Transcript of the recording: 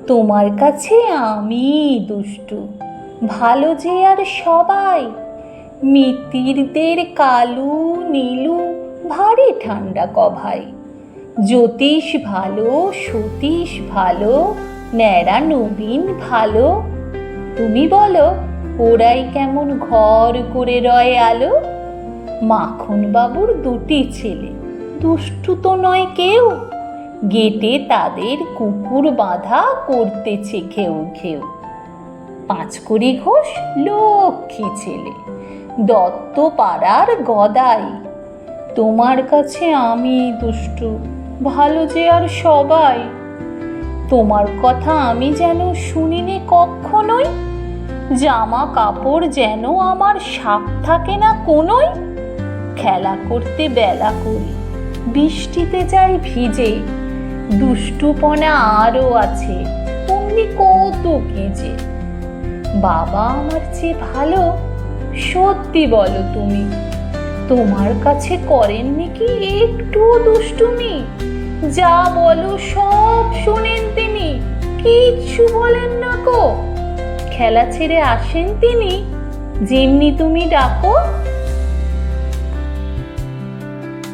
তোমার কাছে আমি দুষ্টু, ভালো যে আর সবাই। মিতিরদের কালু নীলু ভারী ঠান্ডা কভাই। জ্যোতিষ ভালো, সতীশ ভালো, ন্যাড়া নবীন ভালো। তুমি বলো ওরাই কেমন ঘর করে রয় আলো। মাখন বাবুর দুটি ছেলে, দুষ্টু তো নয় কেউ। গেটে তাদের কুকুর বাঁধা করতেছে ঘেউ ঘেউ। পাঁচকড়ি ঘোষ লক্ষ্মী ছেলে, দত্ত পাড়ার গদাই। তোমার কাছে আমি দুষ্টু, ভালো যে আর সবাই। তোমার কথা আমি যেন শুনিনি কখনোই। জামা কাপড় যেন আমার সাপ থাকে না কোনোই। খেলা করতে বেলা করি, বৃষ্টিতে যাই ভিজে। দুষ্টুপনা আরও আছে, অমনি কত কি যে। বাবা আমার চেয়ে ভালো, সত্যি বলো তুমি। তোমার কাছে করেননি কি একটুও দুষ্টুমি? যা বলো সব শোনেন তিনি, কিচ্ছু বলেন না কো। খেলা ছেড়ে আসেন তিনি, যেমনি তুমি ডাকো।